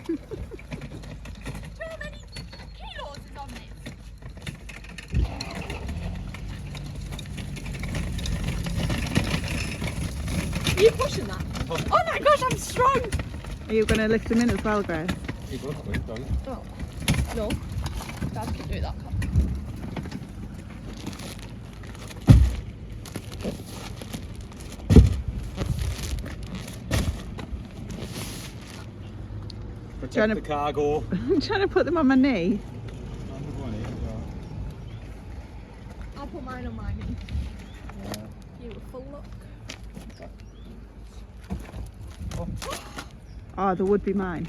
Too many kilos is on this. Are you pushing that? Oh my gosh, I'm strong! Are you going to lift him in as well, Grace? Oh, no. Dad can do that. Protect the cargo. I'm trying to put them on my knee. I'll put mine on my knee. Beautiful look. Oh, there would be mine.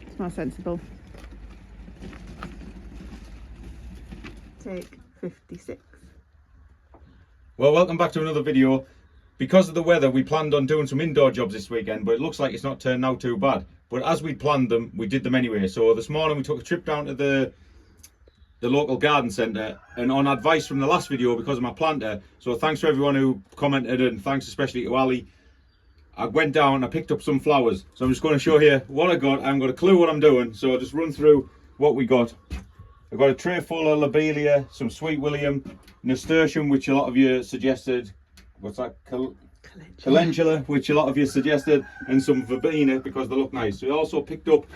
It's more sensible. Take 56. Well, welcome back to another video. Because of the weather, we planned on doing some indoor jobs this weekend, but it looks like it's not turned out too bad. But as we planned them, we did them anyway. So this morning we took a trip down to the local garden centre, and on advice from the last video, because of my planter, so thanks to everyone who commented, and thanks especially to Ali, I went down and I picked up some flowers. So I'm just going to show you what I got. I haven't got a clue what I'm doing, so I'll just run through what we got. I've got a tray full of lobelia, some sweet william, nasturtium, which a lot of you suggested. What's that? Calendula, which a lot of you suggested, and some verbena because they look nice. We also picked up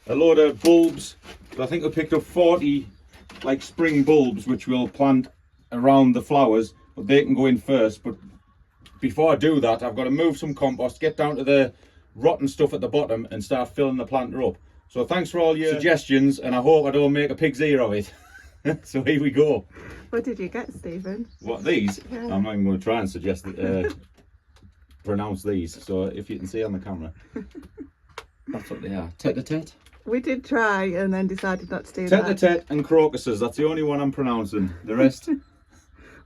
a load of bulbs. I think we picked up 40 like spring bulbs, which we'll plant around the flowers, but they can go in first. But before I do that, I've got to move some compost, get down to the rotten stuff at the bottom, and start filling the planter up. So thanks for all your suggestions, and I hope I don't make a pig's ear of it. So here we go. What did you get, Stephen? What, these? Yeah. I'm not even going to try and suggest pronounce these. So if you can see on the camera, that's what they are. Tete-a-tete. We did try and then decided not to do that. Tete-a-tete and crocuses. That's the only one I'm pronouncing. The rest,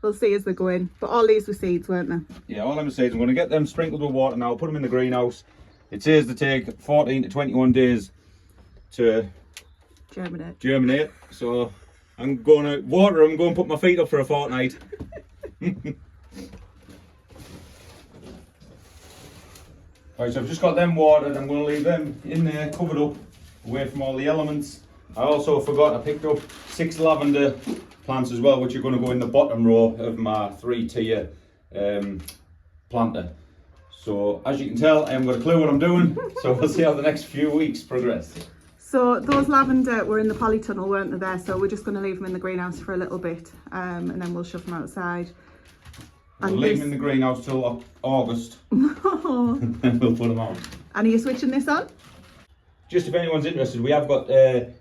we'll see as they go in. But all these were seeds, weren't they? yeah, all I'm saying is I'm going to get them sprinkled with water now. Put them in the greenhouse. It says they take 14 to 21 days to germinate. So I'm going to water them, go and put my feet up for a fortnight. Right, so I've just got them watered. I'm going to leave them in there, covered up, away from all the elements. I also forgot I picked up 6 lavender plants as well, which are going to go in the bottom row of my 3-tier planter. So as you can tell, I haven't got a clue what I'm doing. So we'll see how the next few weeks progress. So those lavender were in the polytunnel, weren't they there? So we're just going to leave them in the greenhouse for a little bit, and then we'll shove them outside. We'll leave them in the greenhouse till August. And then we'll put them out. And are you switching this on? Just if anyone's interested, we have got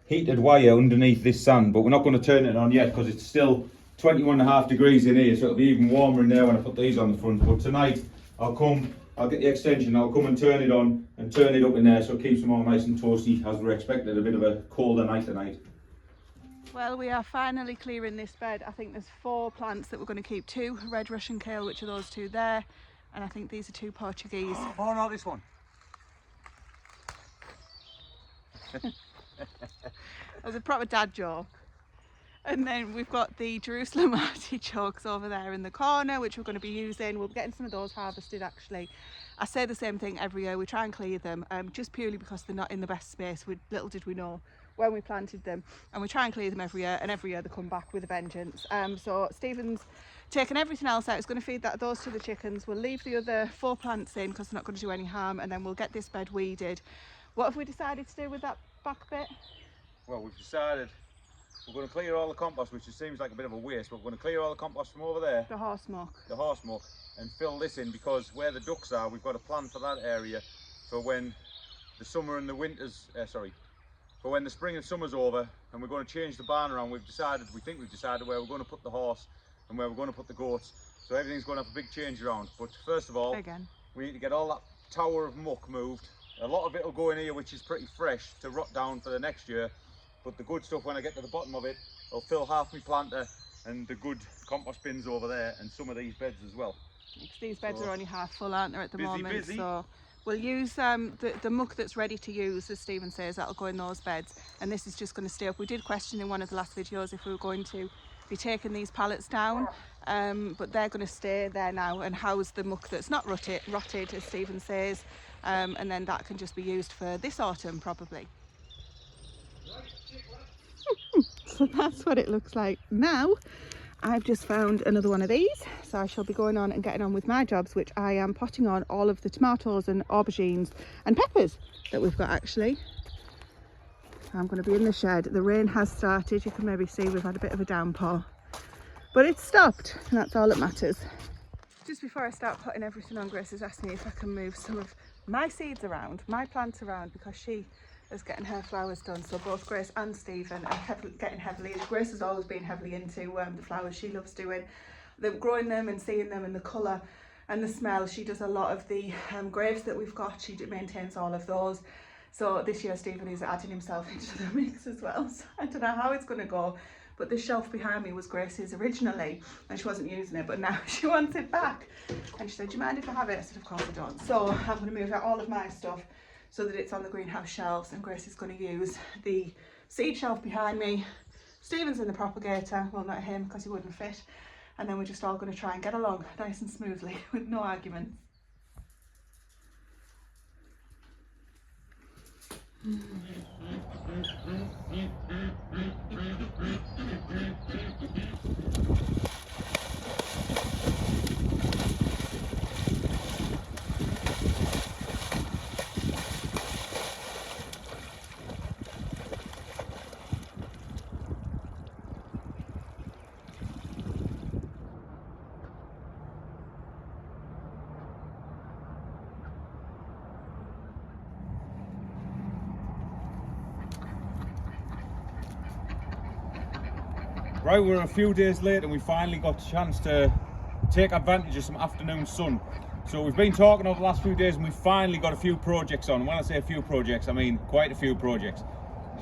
heated wire underneath this sand, but we're not going to turn it on yet because it's still 21.5 degrees in here, so it'll be even warmer in there when I put these on the front. But tonight I'll get the extension, I'll come and turn it on and turn it up in there so it keeps them all nice and toasty, as we're expecting a bit of a colder night tonight. Well, we are finally clearing this bed. I think there's 4 plants that we're going to keep. 2 red Russian kale, which are those 2 there, and I think these are 2 Portuguese. Oh no, this one. That was a proper dad joke. And then we've got the Jerusalem artichokes over there in the corner, which we're going to be using. We'll be getting some of those harvested actually. I say the same thing every year. We try and clear them just purely because they're not in the best space. Little did we know when we planted them. And we try and clear them every year, and every year they come back with a vengeance. So Stephen's taken everything else out. He's going to feed those to the chickens. We'll leave the other 4 plants in because they're not going to do any harm, and then we'll get this bed weeded. What have we decided to do with that back bit? Well, we've decided we're going to clear all the compost, which just seems like a bit of a waste, but we're going to clear all the compost from over there. The horse muck. The horse muck, and fill this in, because where the ducks are, we've got a plan for that area for when the summer and the winters, for when the spring and summer's over, and we're going to change the barn around. We think we've decided where we're going to put the horse and where we're going to put the goats. So everything's going to have a big change around. But first of all, we need to get all that tower of muck moved. A lot of it will go in here, which is pretty fresh, to rot down for the next year. But the good stuff, when I get to the bottom of it, will fill half my planter and the good compost bins over there, and some of these beds as well. These beds are only half full, aren't they, at the moment? So we'll use the muck that's ready to use, as Stephen says. That'll go in those beds, and this is just going to stay up. We did question in one of the last videos if we were going to be taking these pallets down, but they're going to stay there now and house the muck that's not rotted, as Stephen says, and then that can just be used for this autumn probably. So that's what it looks like now. I've just found another one of these, so I shall be going on and getting on with my jobs, which I am potting on all of the tomatoes and aubergines and peppers that we've got actually. I'm going to be in the shed. The rain has started, you can maybe see we've had a bit of a downpour, but it's stopped and that's all that matters. Just before I start putting everything on, Grace has asked me if I can move some of my seeds around, my plants around, because she is getting her flowers done. So both Grace and Stephen are getting heavily, Grace has always been heavily into the flowers. She loves doing them, growing them and seeing them, and the colour and the smell. She does a lot of the graves that we've got. She maintains all of those. So this year Stephen is adding himself into the mix as well. So I don't know how it's going to go. But this shelf behind me was Grace's originally, and she wasn't using it, but now she wants it back. And she said, do you mind if I have it? I said, of course I don't. So I'm going to move out all of my stuff so that it's on the greenhouse shelves, and Grace is going to use the seed shelf behind me. Stephen's in the propagator, well not him because he wouldn't fit, and then we're just all going to try and get along nice and smoothly with no arguments. Right, we're a few days late and we finally got a chance to take advantage of some afternoon sun. So we've been talking over the last few days and we finally got a few projects on. When I say a few projects, I mean quite a few projects.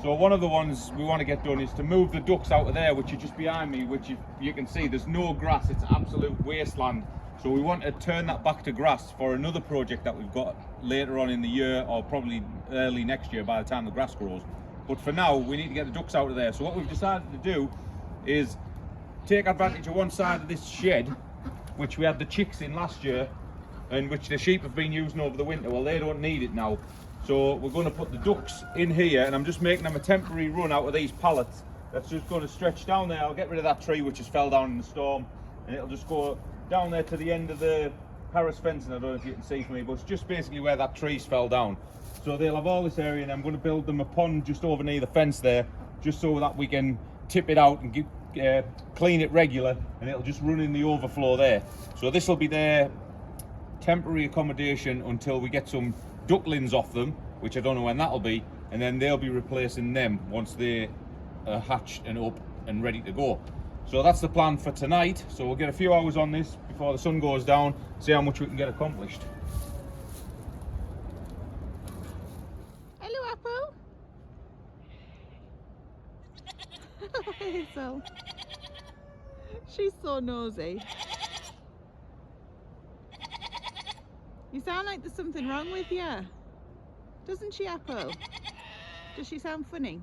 So one of the ones we want to get done is to move the ducks out of there, which are just behind me, which you can see there's no grass, it's absolute wasteland. So we want to turn that back to grass for another project that we've got later on in the year, or probably early next year by the time the grass grows. But for now, we need to get the ducks out of there. So what we've decided to do is take advantage of one side of this shed, which we had the chicks in last year and which the sheep have been using over the winter. Well, they don't need it now, so we're going to put the ducks in here, and I'm just making them a temporary run out of these pallets that's just going to stretch down there. I'll get rid of that tree which has fell down in the storm, and it'll just go down there to the end of the Harris fencing. I don't know if you can see from me, but it's just basically where that tree's fell down. So they'll have all this area, and I'm going to build them a pond just over near the fence there, just so that we can tip it out and clean it regular, and it'll just run in the overflow there. So this will be their temporary accommodation until we get some ducklings off them, which I don't know when that'll be, and then they'll be replacing them once they are hatched and up and ready to go. So that's the plan for tonight. So we'll get a few hours on this before the sun goes down, see how much we can get accomplished. Hello, Apple. Hazel. She's so nosy. You sound like there's something wrong with you. Doesn't she, Apple? Does she sound funny?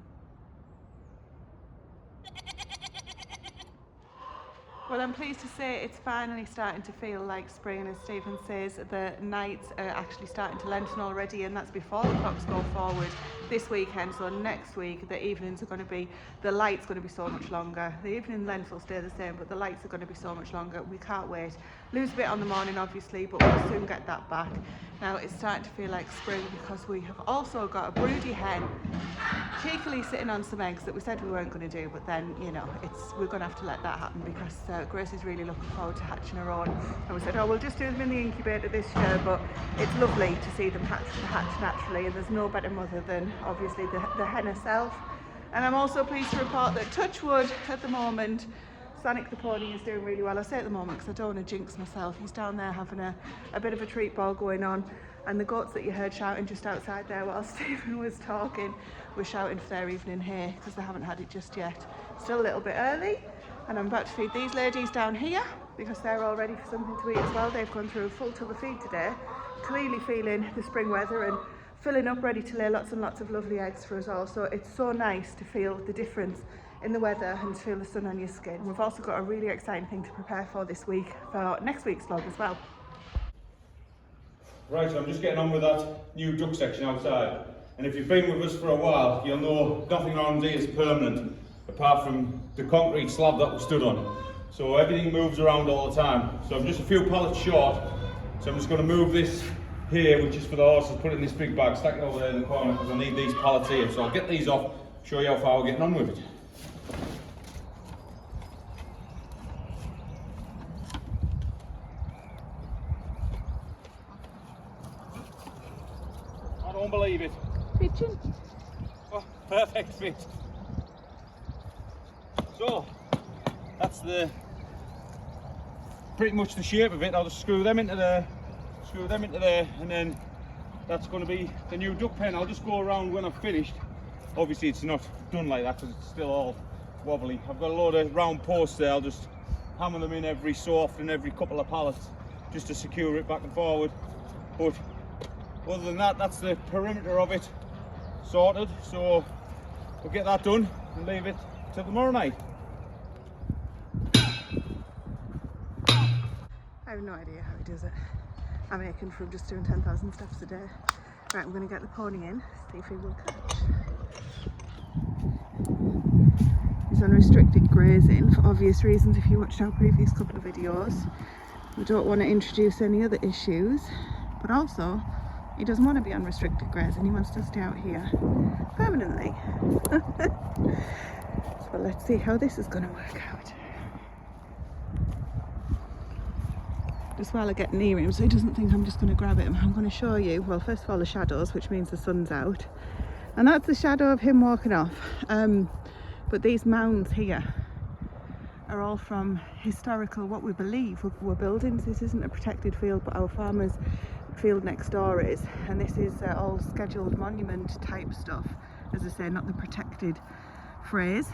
Well, I'm pleased to say it's finally starting to feel like spring, and as Stephen says, the nights are actually starting to lengthen already, and that's before the clocks go forward this weekend. So next week the evenings are going to be, the light's going to be so much longer. The evening length will stay the same, but the lights are going to be so much longer. We can't wait. Lose a bit on the morning obviously, but we'll soon get that back. Now it's starting to feel like spring because we have also got a broody hen cheekily sitting on some eggs that we said we weren't going to do, but then, you know, we're going to have to let that happen because Grace is really looking forward to hatching her own, and we said, oh, we'll just do them in the incubator this year. But it's lovely to see them hatch naturally, and there's no better mother than obviously the hen herself. And I'm also pleased to report that, touch wood, at the moment Sonic the pony is doing really well. I say at the moment because I don't want to jinx myself. He's down there having a bit of a treat ball going on, and the goats that you heard shouting just outside there while Stephen was talking were shouting for their evening hay because they haven't had it just yet. Still a little bit early, and I'm about to feed these ladies down here because they're all ready for something to eat as well. They've gone through a full tub of feed today, clearly feeling the spring weather and filling up, ready to lay lots and lots of lovely eggs for us all. So it's so nice to feel the difference in the weather and to feel the sun on your skin. We've also got a really exciting thing to prepare for this week, for next week's vlog as well. Right, so I'm just getting on with that new duck section outside. And if you've been with us for a while, you'll know nothing around here is permanent, apart from the concrete slab that we stood on. So everything moves around all the time. So I'm just a few pallets short. So I'm just going to move this here, which is for the horses, put it in this big bag, stack it over there in the corner, because I need these pallets here. So I'll get these off, show you how far we're getting on with it. I don't believe it. Pigeon. Oh, perfect fit. So that's pretty much the shape of it. I'll just screw them into there, and then that's going to be the new duck pen. I'll just go around when I've finished. Obviously it's not done like that because it's still all wobbly. I've got a load of round posts there. I'll just hammer them in every so often, every couple of pallets, just to secure it back and forward. But other than that, that's the perimeter of it sorted. So we'll get that done and leave it till tomorrow night. I have no idea how he does it. I'm aching from just doing 10,000 steps a day. Right, I'm going to get the pony in, see if he will catch. He's on restricted grazing for obvious reasons if you watched our previous couple of videos. We don't want to introduce any other issues, but also he doesn't want to be on restricted grazing. He wants to stay out here permanently. So let's see how this is going to work out. Just while I get near him so he doesn't think I'm just going to grab him, I'm going to show you, well, first of all the shadows, which means the sun's out, and that's the shadow of him walking off. But these mounds here are all from historical, what we believe were buildings. This isn't a protected field, but our farmer's field next door is, and this is all scheduled monument type stuff, as I say, not the protected phrase.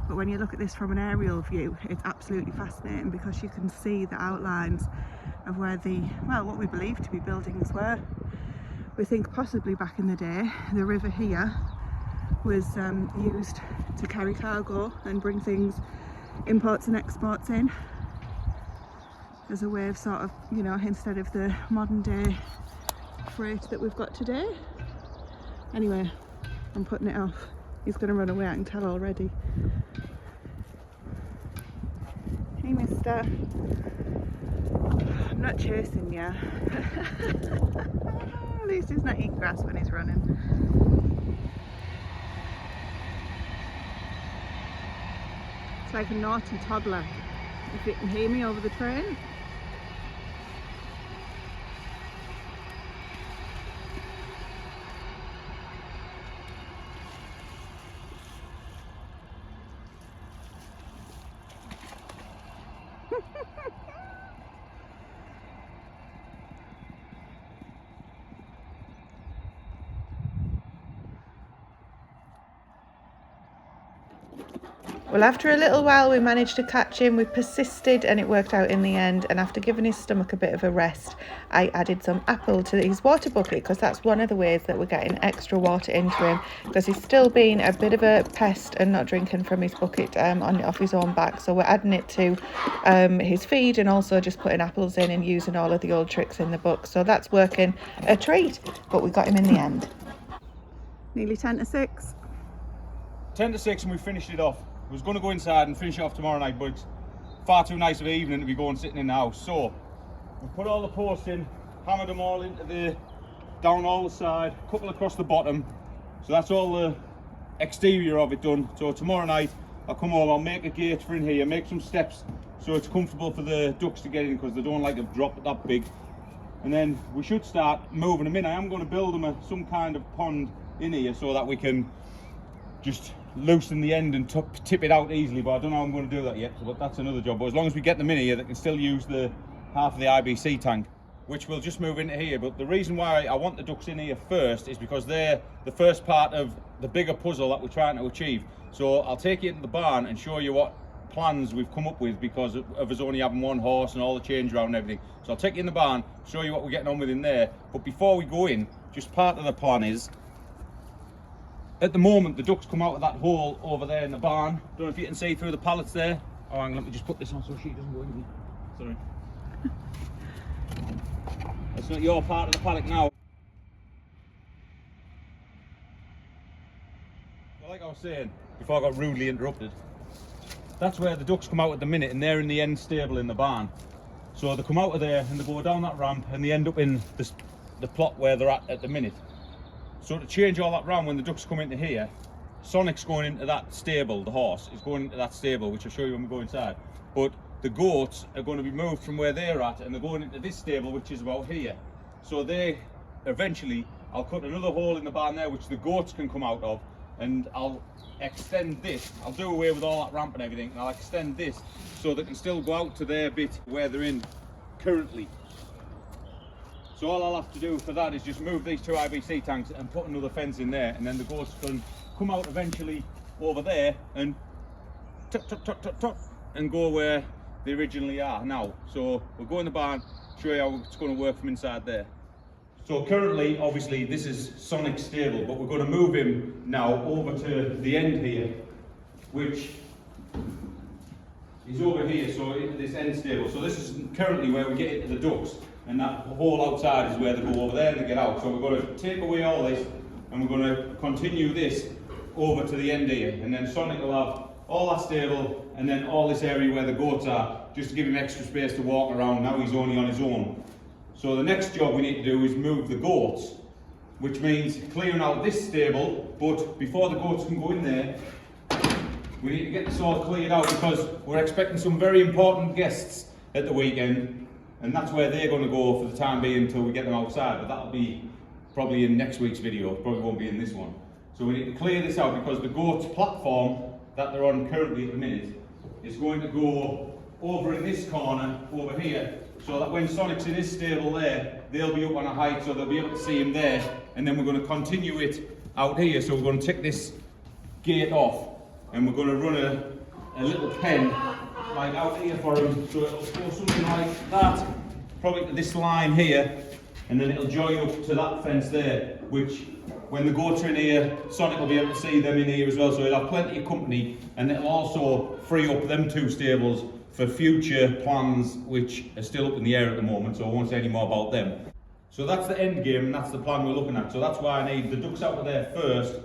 But when you look at this from an aerial view, it's absolutely fascinating because you can see the outlines of where the, well, what we believe to be buildings were. We think possibly back in the day, the river here was used to carry cargo and bring things, imports and exports in, as a way of sort of, you know, instead of the modern day freight that we've got today. Anyway, I'm putting it off. He's going to run away, I can tell already. Hey mister. I'm not chasing you. At least he's not eating grass when he's running. It's like a naughty toddler. If you can hear me over the train. Well, after a little while we managed to catch him. We persisted and it worked out in the end, and after giving his stomach a bit of a rest, I added some apple to his water bucket, because that's one of the ways that we're getting extra water into him, because he's still been a bit of a pest and not drinking from his bucket off his own back. So we're adding it to his feed and also just putting apples in and using all of the old tricks in the book. So that's working a treat, but we got him in the end. Nearly 10 to 6. 10 to 6 and we finished it off. I was going to go inside and finish it off tomorrow night, but it's far too nice of an evening to be going sitting in the house. So we put all the posts in, hammered them all into the, down all the side, a couple across the bottom. So that's all the exterior of it done. So tomorrow night I'll come home, I'll make a gate for in here, make some steps so it's comfortable for the ducks to get in, because they don't like to drop it that big. And then we should start moving them in. I am going to build them some kind of pond in here so that we can just loosen the end and tip it out easily, but I don't know how I'm going to do that yet, but that's another job. But as long as we get them in here, they can still use the half of the IBC tank, which we'll just move into here. But the reason why I want the ducks in here first is because they're the first part of the bigger puzzle that we're trying to achieve. So I'll take you into the barn and show you what plans we've come up with, because of us only having one horse and all the change around and everything. So I'll take you in the barn, show you what we're getting on with in there. But before we go in, just part of the plan is, at the moment the ducks come out of that hole over there in the barn. Don't know if you can see through the pallets there. Oh, hang on, let me just put this on so she doesn't go in me. Sorry. That's not your part of the paddock now. Well, like I was saying before I got rudely interrupted, that's where the ducks come out at the minute, and they're in the end stable in the barn. So they come out of there and they go down that ramp and they end up in the plot where they're at the minute. So to change all that round, when the ducks come into here, Sonic's going into that stable, the horse is going into that stable, which I'll show you when we go inside. But the goats are going to be moved from where they're at and they're going into this stable, which is about here. So they, eventually, I'll cut another hole in the barn there, which the goats can come out of, and I'll extend this. I'll do away with all that ramp and everything, and I'll extend this so they can still go out to their bit where they're in currently. So all I'll have to do for that is just move these two IBC tanks and put another fence in there, and then the goats can come out eventually over there and tuck, tuck, tuck, tuck, tuck, and go where they originally are now. So we'll go in the barn, show you how it's going to work from inside there. So currently, obviously, this is Sonic's stable, but we're going to move him now over to the end here, which is over here, so into this end stable. So this is currently where we get into the ducks, and that hole outside is where they go over there and they get out. So we're going to take away all this, and we're going to continue this over to the end here, and then Sonic will have all that stable and then all this area where the goats are, just to give him extra space to walk around. Now he's only on his own. So the next job we need to do is move the goats, which means clearing out this stable, but before the goats can go in there, we need to get this all cleared out because we're expecting some very important guests at the weekend, and that's where they're going to go for the time being until we get them outside, but that'll be probably in next week's video, probably won't be in this one. So we need to clear this out because the goats platform that they're on currently at the minute is going to go over in this corner over here, so that when Sonic's in his stable there, they'll be up on a height so they'll be able to see him there, and then we're going to continue it out here. So we're going to take this gate off and we're going to run a little pen like out here for him, so it'll go something like that, probably to this line here, and then it'll join up to that fence there, which when the goats are in here, Sonic will be able to see them in here as well, so he'll have plenty of company, and it'll also free up them two stables for future plans which are still up in the air at the moment, so I won't say any more about them. So that's the end game and that's the plan we're looking at. So that's why I need the ducks out of there first,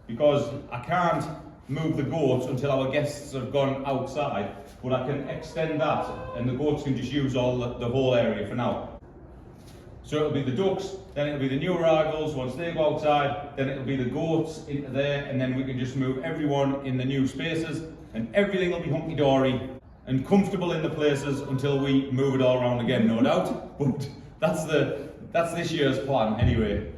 because I can't move the goats until our guests have gone outside, but I can extend that and the goats can just use all the whole area for now. So it'll be the ducks, then it'll be the new arrivals. Once they go outside, then it'll be the goats into there, and then we can just move everyone in the new spaces and everything will be hunky-dory and comfortable in the places until we move it all around again, no doubt. But that's this year's plan anyway.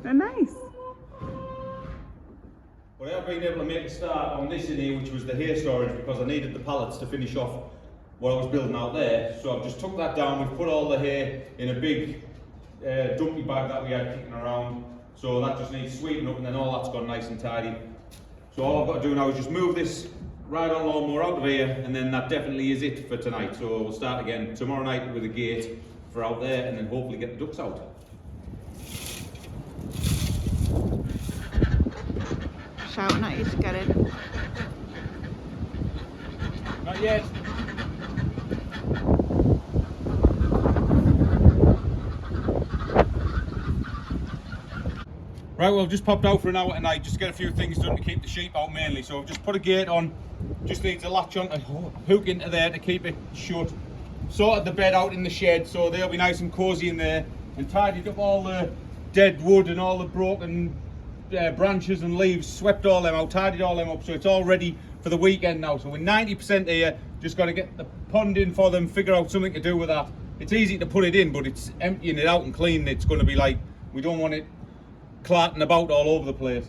They're nice. Well, I've been able to make a start on this in here, which was the hay storage, because I needed the pallets to finish off what I was building out there. So I've just took that down, we've put all the hay in a big dumpy bag that we had kicking around. So that just needs sweeping up, and then all that's gone nice and tidy. So all I've got to do now is just move this ride-on lawnmower out of here, and then that definitely is it for tonight. So we'll start again tomorrow night with a gate for out there, and then hopefully get the ducks out. Shouting at you to get in. Not yet. Right, well, I've just popped out for an hour tonight just to get a few things done to keep the sheep out mainly. So I've just put a gate on, just needs a latch on, a hook into there to keep it shut. Sorted the bed out in the shed so they'll be nice and cosy in there, and tidied up all the dead wood and all the broken branches and leaves, swept all them out, tidied all them up, so it's all ready for the weekend now. So we're 90% here, just got to get the pond in for them, figure out something to do with that. It's easy to put it in, but it's emptying it out and cleaning it's going to be like, we don't want it clarting about all over the place.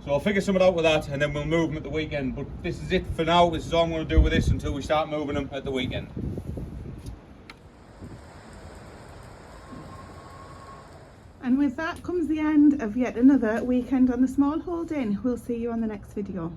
So I'll figure something out with that, and then we'll move them at the weekend. But this is it for now. This is all I'm going to do with this until we start moving them at the weekend. And with that comes the end of yet another weekend on the Smallholding. We'll see you on the next video.